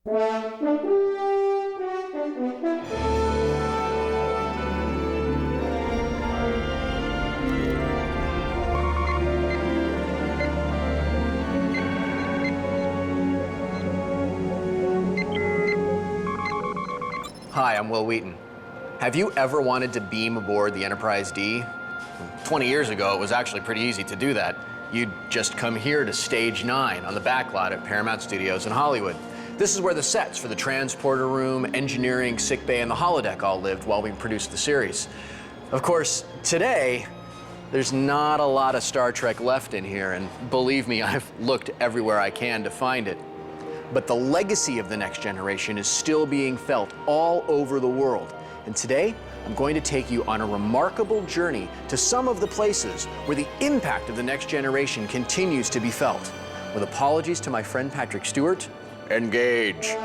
Hi, I'm Wil Wheaton. Have you ever wanted to beam aboard the Enterprise D? 20 years ago, it was actually pretty easy to do that. You'd just come here to Stage 9 on the backlot at Paramount Studios in Hollywood. This is where the sets for the transporter room, engineering, sickbay, and the holodeck all lived while we produced the series. Of course, today, there's not a lot of Star Trek left in here, and believe me, I've looked everywhere I can to find it. But the legacy of The Next Generation is still being felt all over the world. And today, I'm going to take you on a remarkable journey to some of the places where the impact of The Next Generation continues to be felt. With apologies to my friend Patrick Stewart, engage.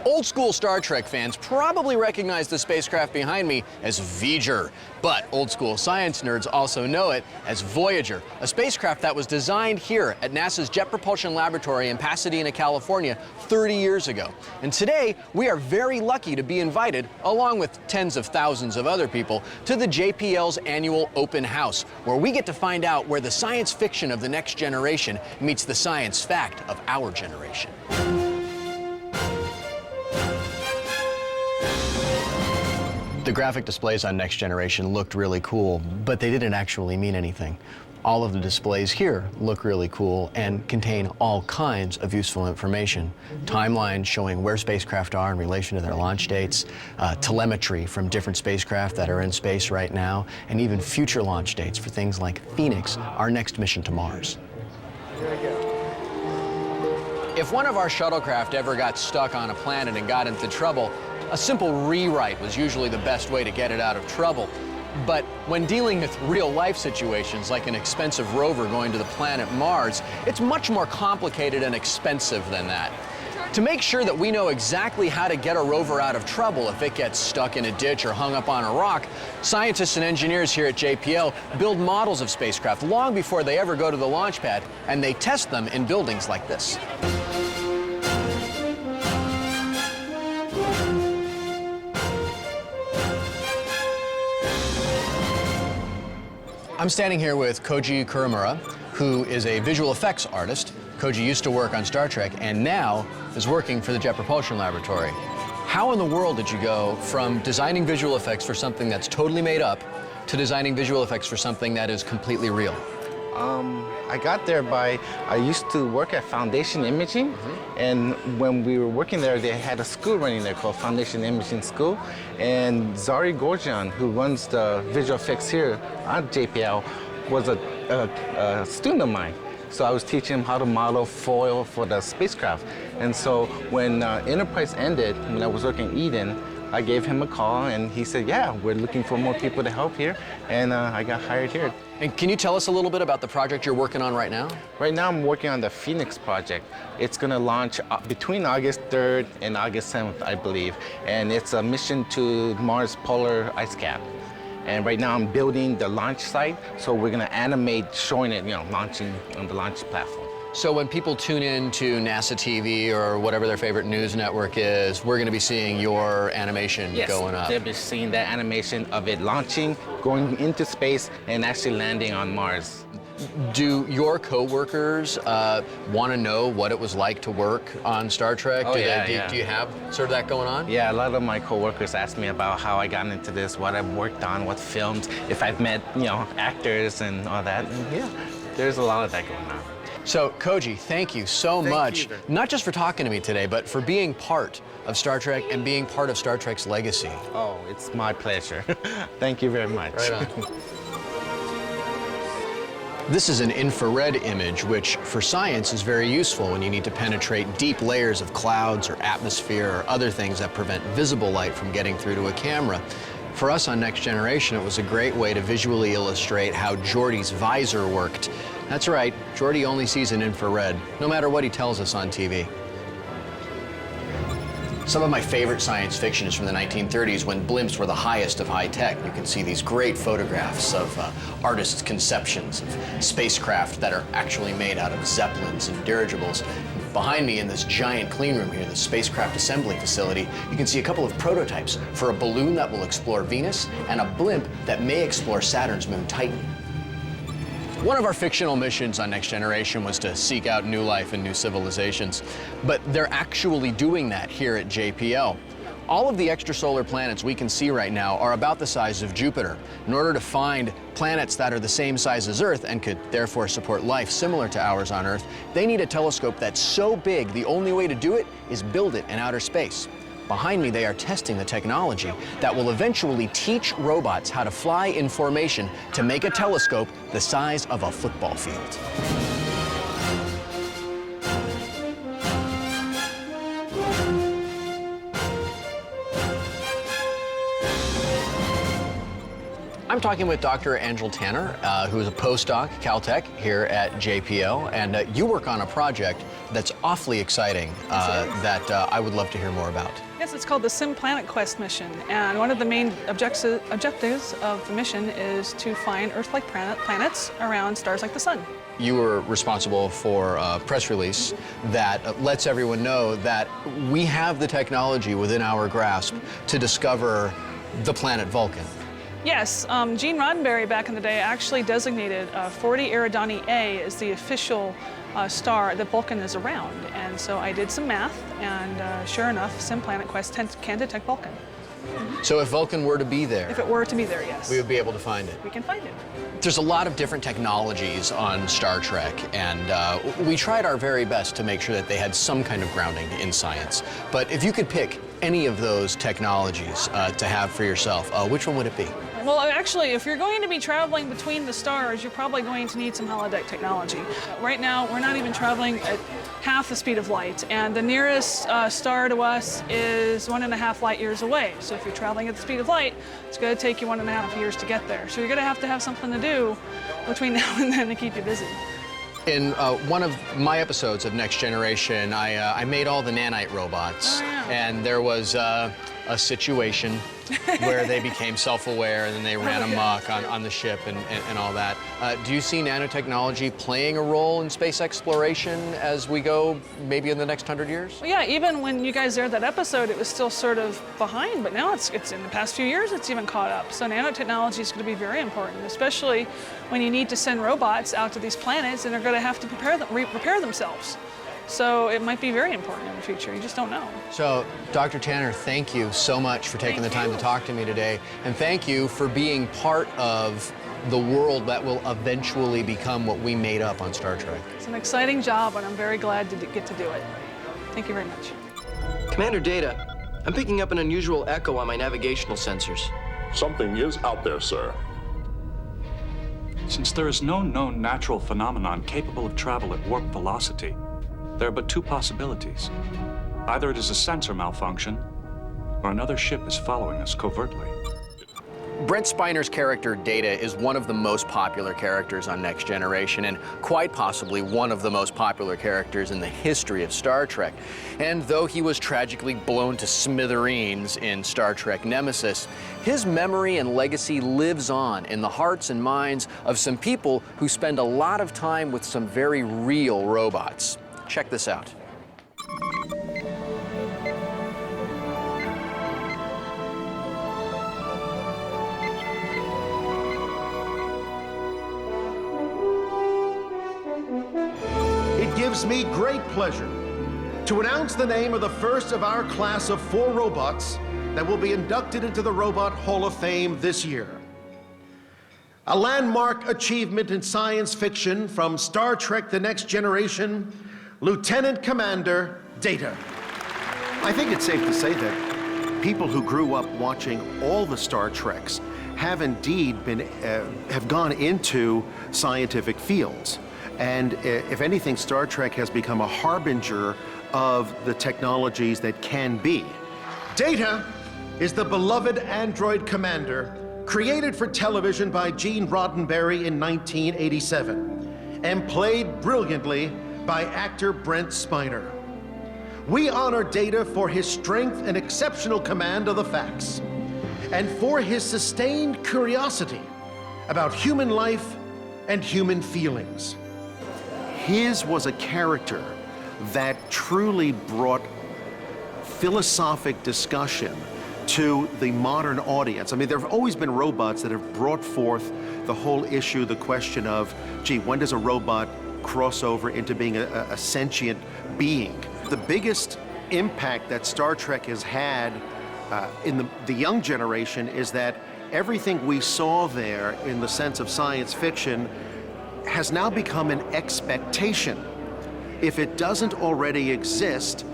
Old school Star Trek fans probably recognize the spacecraft behind me as V'ger, but old school science nerds also know it as Voyager, a spacecraft that was designed here at NASA's Jet Propulsion Laboratory in Pasadena, California 30 years ago. And today, we are very lucky to be invited, along with tens of thousands of other people, to the JPL's annual open house, where we get to find out where the science fiction of The Next Generation meets the science fact of our generation. The graphic displays on Next Generation looked really cool, but they didn't actually mean anything. All of the displays here look really cool and contain all kinds of useful information. Timelines showing where spacecraft are in relation to their launch dates, telemetry from different spacecraft that are in space right now, and even future launch dates for things like Phoenix, our next mission to Mars. Here we go. If one of our shuttlecraft ever got stuck on a planet and got into trouble, a simple rewrite was usually the best way to get it out of trouble. But when dealing with real-life situations like an expensive rover going to the planet Mars, it's much more complicated and expensive than that. To make sure that we know exactly how to get a rover out of trouble if it gets stuck in a ditch or hung up on a rock, scientists and engineers here at JPL build models of spacecraft long before they ever go to the launch pad, and they test them in buildings like this. I'm standing here with Koji Kuramura, who is a visual effects artist. Koji used to work on Star Trek and now is working for the Jet Propulsion Laboratory. How in the world did you go from designing visual effects for something that's totally made up to designing visual effects for something that is completely real? I got there I used to work at Foundation Imaging, and when we were working there, they had a school running there called Foundation Imaging School, and Zari Gorjan, who runs the visual effects here at JPL, was a student of mine. So I was teaching him how to model foil for the spacecraft. And so when Enterprise ended, when I was working at Eden, I gave him a call, and he said, yeah, we're looking for more people to help here, and I got hired here. And can you tell us a little bit about the project you're working on right now? Right now I'm working on the Phoenix project. It's going to launch between August 3rd and August 7th, I believe, and it's a mission to Mars polar ice cap. And right now I'm building the launch site, so we're going to animate showing it, launching on the launch platform. So when people tune in to NASA TV or whatever their favorite news network is, we're going to be seeing your animation going up. Yes, they'll be seeing that animation of it launching, going into space, and actually landing on Mars. Do your coworkers want to know what it was like to work on Star Trek? Oh, Do you have sort of that going on? Yeah, a lot of my coworkers ask me about how I got into this, what I've worked on, what films, if I've met, actors and all that. And yeah, there's a lot of that going on. So, Koji, thank you so much, not just for talking to me today, but for being part of Star Trek and being part of Star Trek's legacy. Oh, it's my pleasure. Thank you very much. Right on. This is an infrared image, which for science is very useful when you need to penetrate deep layers of clouds or atmosphere or other things that prevent visible light from getting through to a camera. For us on Next Generation, it was a great way to visually illustrate how Geordi's visor worked. That's right, Geordi only sees in infrared, no matter what he tells us on TV. Some of my favorite science fiction is from the 1930s when blimps were the highest of high tech. You can see these great photographs of artists' conceptions of spacecraft that are actually made out of zeppelins and dirigibles. Behind me in this giant clean room here, the spacecraft assembly facility, you can see a couple of prototypes for a balloon that will explore Venus and a blimp that may explore Saturn's moon Titan. One of our fictional missions on Next Generation was to seek out new life and new civilizations, but they're actually doing that here at JPL. All of the extrasolar planets we can see right now are about the size of Jupiter. In order to find planets that are the same size as Earth and could therefore support life similar to ours on Earth, they need a telescope that's so big the only way to do it is build it in outer space. Behind me, they are testing the technology that will eventually teach robots how to fly in formation to make a telescope the size of a football field. I'm talking with Dr. Angelle Tanner, who is a postdoc, Caltech, here at JPL, and you work on a project that's awfully exciting that I would love to hear more about. Yes, it's called the Sim Planet Quest mission, and one of the main objectives of the mission is to find Earth-like planets around stars like the Sun. You were responsible for a press release that lets everyone know that we have the technology within our grasp to discover the planet Vulcan. Yes, Gene Roddenberry back in the day actually designated 40 Eridani A as the official star that Vulcan is around. And so I did some math, and sure enough, Sim Planet Quest can detect Vulcan. So if Vulcan were to be there? If it were to be there, yes. We would be able to find it? We can find it. There's a lot of different technologies on Star Trek, and we tried our very best to make sure that they had some kind of grounding in science. But if you could pick any of those technologies to have for yourself, which one would it be? Well, actually, if you're going to be traveling between the stars, you're probably going to need some holodeck technology. Right now, we're not even traveling at half the speed of light, and the nearest star to us is 1.5 light years away. So if you're traveling at the speed of light, it's going to take you 1.5 years to get there. So you're going to have something to do between now and then to keep you busy. In one of my episodes of Next Generation, I made all the nanite robots, and there was a situation where they became self-aware and then they ran amok on the ship and all that. Do you see nanotechnology playing a role in space exploration as we go maybe in the next 100 years? Well, yeah, even when you guys aired that episode, it was still sort of behind, but now it's in the past few years it's even caught up. So nanotechnology is going to be very important, especially when you need to send robots out to these planets and they're going to have to repair themselves. So it might be very important in the future. You just don't know. So, Dr. Tanner, thank you so much for taking the time to talk to me today. And thank you for being part of the world that will eventually become what we made up on Star Trek. It's an exciting job, and I'm very glad to get to do it. Thank you very much. Commander Data, I'm picking up an unusual echo on my navigational sensors. Something is out there, sir. Since there is no known natural phenomenon capable of travel at warp velocity, there are but two possibilities. Either it is a sensor malfunction, or another ship is following us covertly. Brent Spiner's character, Data, is one of the most popular characters on Next Generation, and quite possibly one of the most popular characters in the history of Star Trek. And though he was tragically blown to smithereens in Star Trek Nemesis, his memory and legacy lives on in the hearts and minds of some people who spend a lot of time with some very real robots. Check this out. It gives me great pleasure to announce the name of the first of our class of 4 robots that will be inducted into the Robot Hall of Fame this year. A landmark achievement in science fiction from Star Trek: The Next Generation, Lieutenant Commander Data. I think it's safe to say that people who grew up watching all the Star Treks have indeed have gone into scientific fields. And if anything, Star Trek has become a harbinger of the technologies that can be. Data is the beloved android commander created for television by Gene Roddenberry in 1987 and played brilliantly by actor Brent Spiner. We honor Data for his strength and exceptional command of the facts, and for his sustained curiosity about human life and human feelings. His was a character that truly brought philosophic discussion to the modern audience. I mean, there have always been robots that have brought forth the whole issue, the question of, gee, when does a robot cross over into being a sentient being? The biggest impact that Star Trek has had in the young generation is that everything we saw there in the sense of science fiction has now become an expectation. If it doesn't already exist,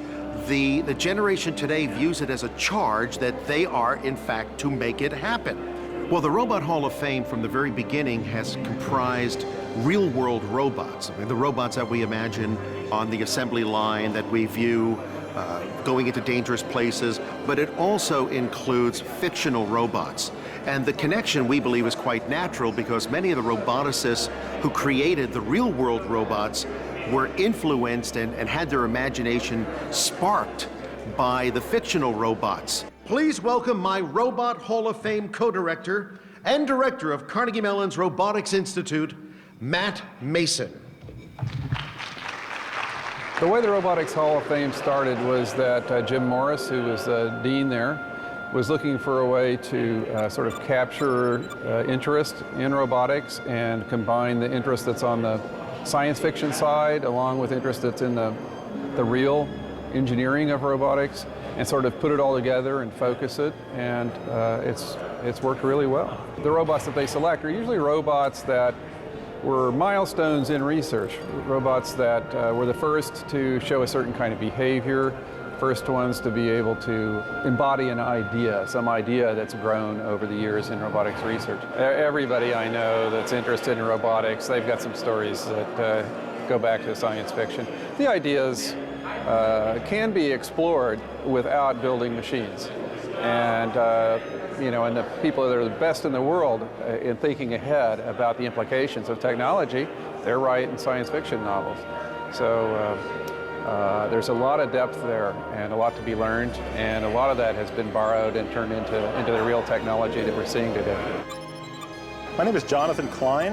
the generation today views it as a charge that they are, in fact, to make it happen. Well, the Robot Hall of Fame from the very beginning has comprised real-world robots. I mean, the robots that we imagine on the assembly line that we view going into dangerous places, but it also includes fictional robots. And the connection, we believe, is quite natural because many of the roboticists who created the real-world robots were influenced and had their imagination sparked by the fictional robots. Please welcome my Robot Hall of Fame co-director and director of Carnegie Mellon's Robotics Institute, Matt Mason. The way the Robotics Hall of Fame started was that Jim Morris, who was the dean there, was looking for a way to sort of capture interest in robotics and combine the interest that's on the science fiction side along with interest that's in the real engineering of robotics and sort of put it all together and focus it, and it's worked really well. The robots that they select are usually robots that were milestones in research, robots that were the first to show a certain kind of behavior, first ones to be able to embody an idea, some idea that's grown over the years in robotics research. Everybody I know that's interested in robotics, they've got some stories that go back to science fiction. The ideas can be explored without building machines. And and the people that are the best in the world in thinking ahead about the implications of technology, they're writing science fiction novels. So there's a lot of depth there and a lot to be learned, and a lot of that has been borrowed and turned into the real technology that we're seeing today. My name is Jonathan Klein,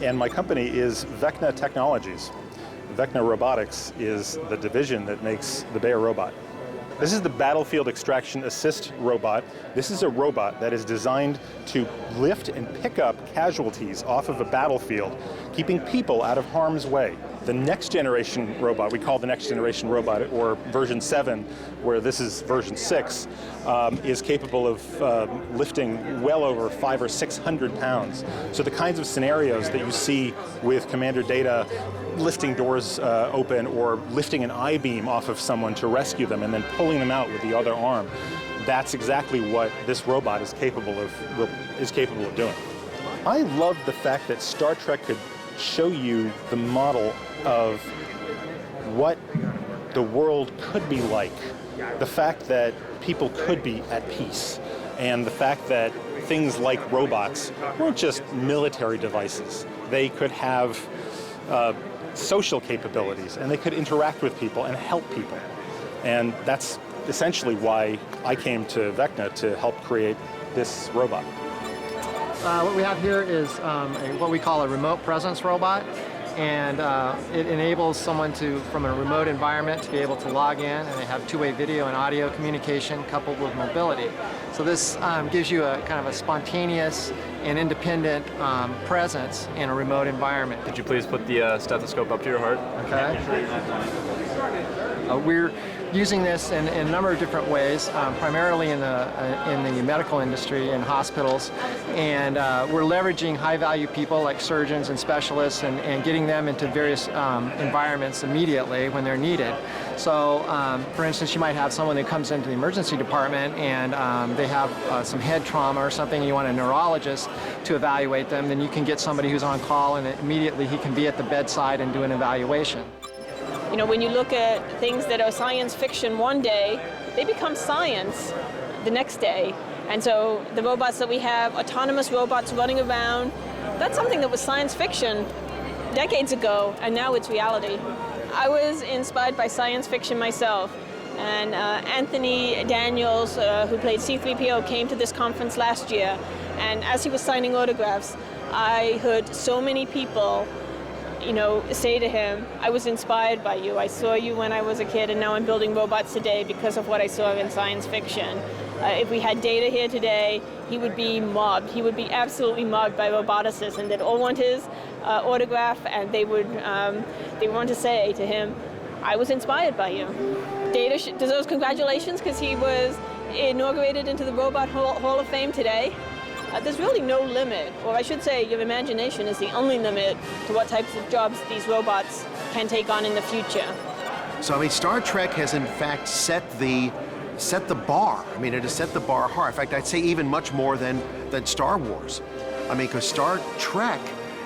and my company is Vecna Technologies. Vecna Robotics is the division that makes the Bayer robot. This is the Battlefield Extraction Assist robot. This is a robot that is designed to lift and pick up casualties off of a battlefield, keeping people out of harm's way. The next generation robot, we call the next generation robot, or version 7, where this is version 6, is capable of lifting well over 500 or 600 pounds. So the kinds of scenarios that you see with Commander Data lifting doors open or lifting an I-beam off of someone to rescue them and then pulling them out with the other arm, that's exactly what this robot is capable of doing. I love the fact that Star Trek could show you the model of what the world could be like, the fact that people could be at peace, and the fact that things like robots weren't just military devices. They could have social capabilities, and they could interact with people and help people. And that's essentially why I came to Vecna to help create this robot. What we have here is what we call a remote presence robot, and it enables someone to, from a remote environment, to be able to log in, and they have two-way video and audio communication coupled with mobility. So this gives you a kind of a spontaneous and independent presence in a remote environment. Could you please put the stethoscope up to your heart? Okay. We're using this in a number of different ways, primarily in the medical industry and hospitals, and we're leveraging high-value people like surgeons and specialists and getting them into various environments immediately when they're needed. So, for instance, you might have someone that comes into the emergency department and they have some head trauma or something, and you want a neurologist to evaluate them, then you can get somebody who's on call and immediately he can be at the bedside and do an evaluation. You know, when you look at things that are science fiction one day, they become science the next day. And so the robots that we have, autonomous robots running around, that's something that was science fiction decades ago, and now it's reality. I was inspired by science fiction myself. And Anthony Daniels, who played C-3PO, came to this conference last year. And as he was signing autographs, I heard so many people, say to him, I was inspired by you. I saw you when I was a kid, and now I'm building robots today because of what I saw in science fiction. If we had Data here today, he would be mobbed. He would be absolutely mobbed by roboticists, and they'd all want his autograph, and they would want to say to him, I was inspired by you. Data deserves congratulations because he was inaugurated into the Robot Hall of Fame today. There's really no limit, or I should say your imagination is the only limit to what types of jobs these robots can take on in the future. So, I mean, Star Trek has in fact set the bar. I mean, it has set the bar high. In fact, I'd say even much more than Star Wars. I mean, because Star Trek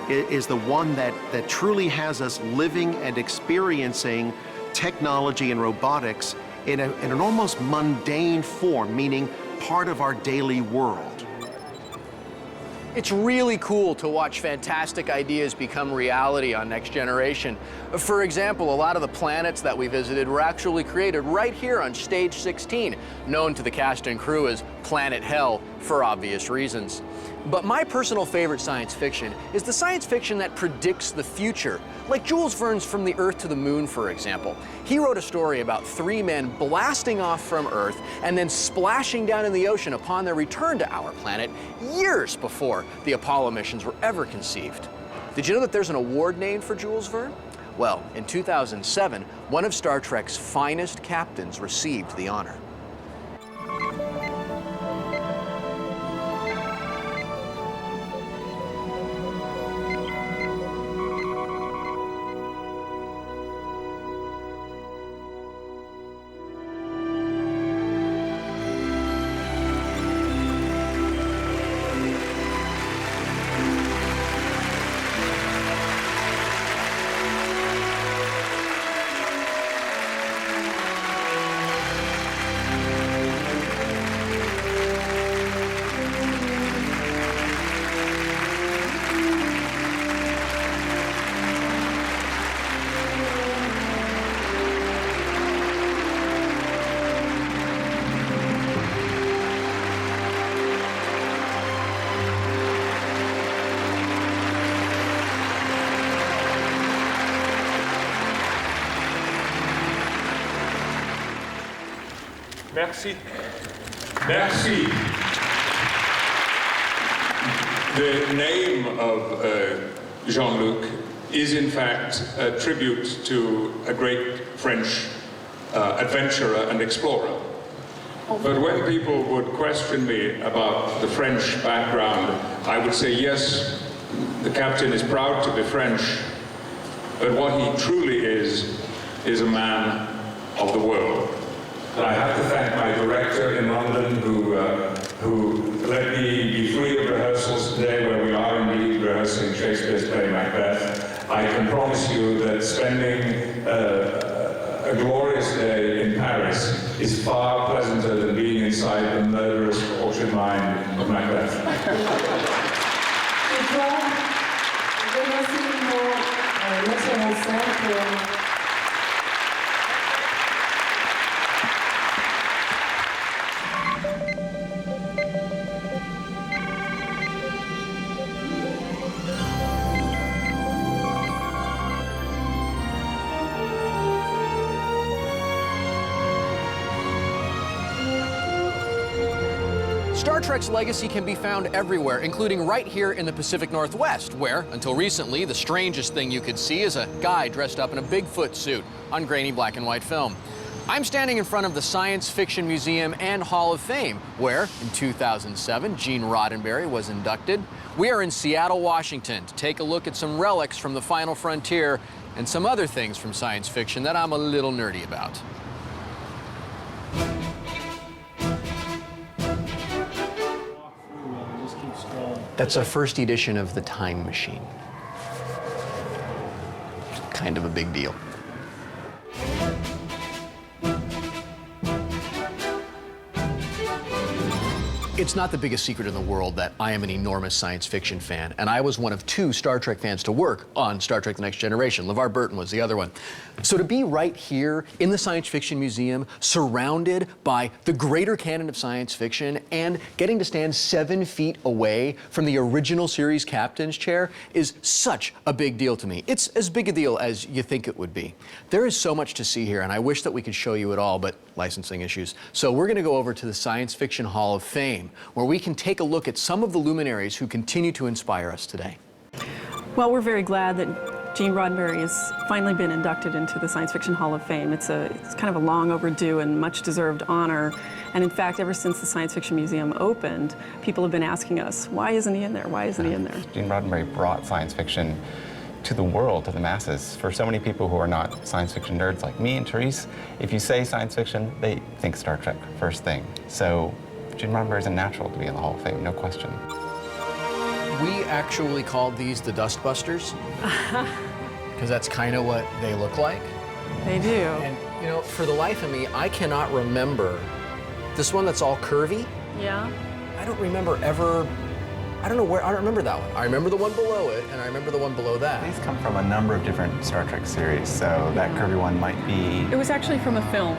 is the one that truly has us living and experiencing technology and robotics in an almost mundane form, meaning part of our daily world. It's really cool to watch fantastic ideas become reality on Next Generation. For example, a lot of the planets that we visited were actually created right here on Stage 16, known to the cast and crew as Planet Hell for obvious reasons. But my personal favorite science fiction is the science fiction that predicts the future, like Jules Verne's From the Earth to the Moon, for example. He wrote a story about 3 men blasting off from Earth and then splashing down in the ocean upon their return to our planet years before the Apollo missions were ever conceived. Did you know that there's an award named for Jules Verne? Well, in 2007, one of Star Trek's finest captains received the honor. Merci. Merci. The name of Jean-Luc is in fact a tribute to a great French adventurer and explorer. But when people would question me about the French background, I would say, yes, the captain is proud to be French, but what he truly is a man of the world. I have to thank my director in London who let me be free of rehearsals today, where we are indeed rehearsing Shakespeare's play Macbeth. I can promise you that spending a glorious day in Paris is far pleasanter than being inside the murderous, tortured mind of Macbeth. Star Trek's legacy can be found everywhere, including right here in the Pacific Northwest, where, until recently, the strangest thing you could see is a guy dressed up in a Bigfoot suit on grainy black and white film. I'm standing in front of the Science Fiction Museum and Hall of Fame, where, in 2007, Gene Roddenberry was inducted. We are in Seattle, Washington, to take a look at some relics from the final frontier and some other things from science fiction that I'm a little nerdy about. That's a first edition of The Time Machine. Kind of a big deal. It's not the biggest secret in the world that I am an enormous science fiction fan, and I was one of 2 Star Trek fans to work on Star Trek The Next Generation. LeVar Burton was the other one. So to be right here in the Science Fiction Museum, surrounded by the greater canon of science fiction, and getting to stand 7 feet away from the original series captain's chair is such a big deal to me. It's as big a deal as you think it would be. There is so much to see here, and I wish that we could show you it all, but licensing issues. So we're gonna go over to the Science Fiction Hall of Fame, where we can take a look at some of the luminaries who continue to inspire us today. Well, we're very glad that Gene Roddenberry has finally been inducted into the Science Fiction Hall of Fame. It's kind of a long overdue and much deserved honor. And in fact, ever since the Science Fiction Museum opened, people have been asking us, why isn't he in there? Why isn't he in there? Gene Roddenberry brought science fiction to the world, to the masses. For so many people who are not science fiction nerds like me and Therese, if you say science fiction, they think Star Trek first thing. So Gene Roddenberry is a natural to be in the Hall of Fame, no question. We actually called these the Dust Busters, because that's kind of what they look like. They do. And, you know, for the life of me, I cannot remember this one that's all curvy. Yeah. I don't remember ever, I don't remember that one. I remember the one below it, and I remember the one below that. These come from a number of different Star Trek series, so that curvy one might be... It was actually from a film,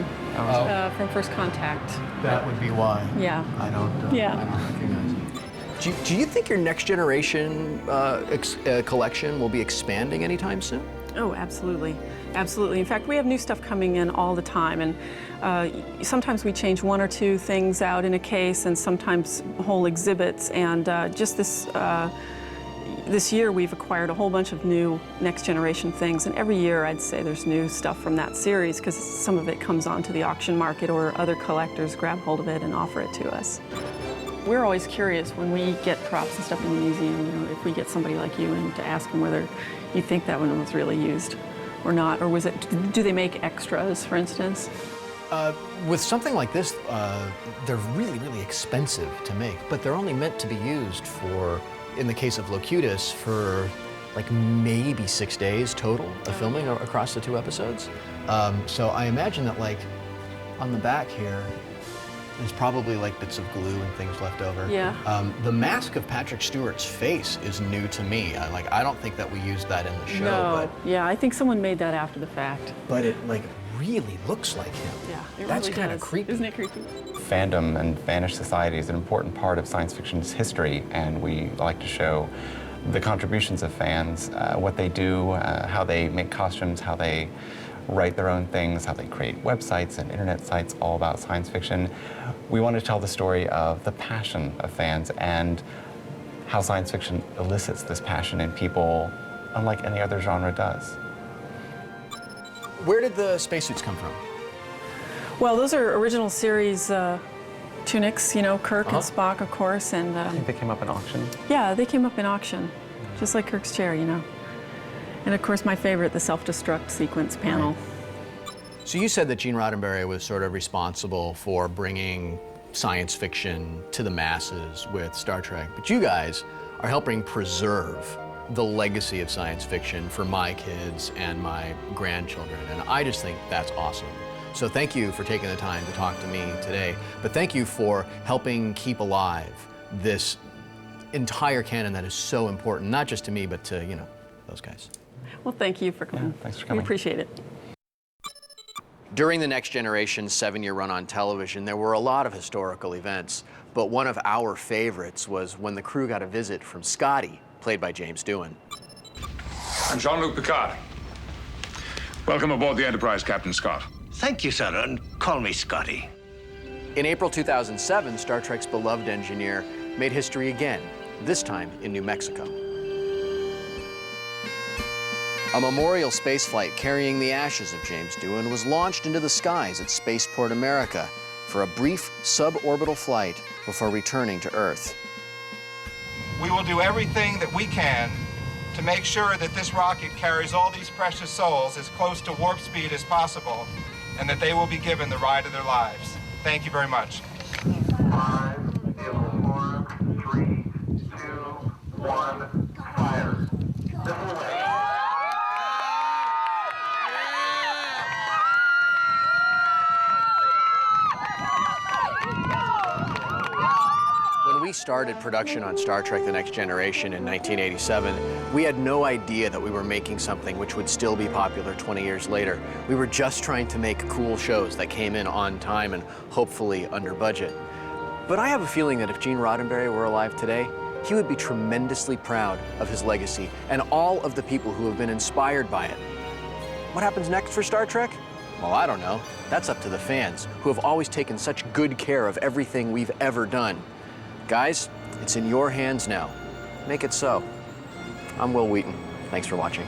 from First Contact. That would be why. Yeah. I don't recognize it. Do you think your Next Generation collection will be expanding anytime soon? Oh, absolutely. Absolutely. In fact, we have new stuff coming in all the time, and sometimes we change 1 or 2 things out in a case, and sometimes whole exhibits. And just this year, we've acquired a whole bunch of new Next Generation things, and every year, I'd say there's new stuff from that series, because some of it comes onto the auction market, or other collectors grab hold of it and offer it to us. We're always curious when we get props and stuff in the museum, you know, if we get somebody like you in to ask them whether you think that one was really used or not, or was it, do they make extras, for instance? With something like this, they're really, really expensive to make, but they're only meant to be used for, in the case of Locutus, for like maybe 6 days total of filming across the 2 episodes. So I imagine that, like, on the back here, there's probably like bits of glue and things left over. Yeah. The mask of Patrick Stewart's face is new to me. I don't think that we used that in the show. No. Yeah, I think someone made that after the fact. But it really looks like him. Yeah, That's really kind of does. creepy. Isn't it creepy? Fandom and vanished society is an important part of science fiction's history, and we like to show the contributions of fans, what they do, how they make costumes, how they write their own things, how they create websites and internet sites all about science fiction. We want to tell the story of the passion of fans and how science fiction elicits this passion in people unlike any other genre does. Where did the spacesuits come from? Well, those are original series tunics, you know, Kirk and Spock, of course, and... I think they came up in auction. Yeah, they came up in auction, just like Kirk's chair, you know. And of course, my favorite, the self-destruct sequence panel. Right. So you said that Gene Roddenberry was sort of responsible for bringing science fiction to the masses with Star Trek, but you guys are helping preserve the legacy of science fiction for my kids and my grandchildren, and I just think that's awesome. So thank you for taking the time to talk to me today, but thank you for helping keep alive this entire canon that is so important, not just to me, but to, you know, those guys. Well, thank you for coming. Yeah, thanks for coming. We appreciate it. During the Next Generation's 7-year run on television, there were a lot of historical events, but one of our favorites was when the crew got a visit from Scotty, played by James Doohan. I'm Jean-Luc Picard. Welcome aboard the Enterprise, Captain Scott. Thank you, sir, and call me Scotty. In April 2007, Star Trek's beloved engineer made history again, this time in New Mexico. A memorial spaceflight carrying the ashes of James Doohan was launched into the skies at Spaceport America for a brief suborbital flight before returning to Earth. We will do everything that we can to make sure that this rocket carries all these precious souls as close to warp speed as possible, and that they will be given the ride of their lives. Thank you very much. 5, 4, 3, 2, 1, fire. we started production on Star Trek The Next Generation in 1987, we had no idea that we were making something which would still be popular 20 years later. We were just trying to make cool shows that came in on time and hopefully under budget. But I have a feeling that if Gene Roddenberry were alive today, he would be tremendously proud of his legacy and all of the people who have been inspired by it. What happens next for Star Trek? Well, I don't know. That's up to the fans, who have always taken such good care of everything we've ever done. Guys, it's in your hands now. Make it so. I'm Wil Wheaton. Thanks for watching.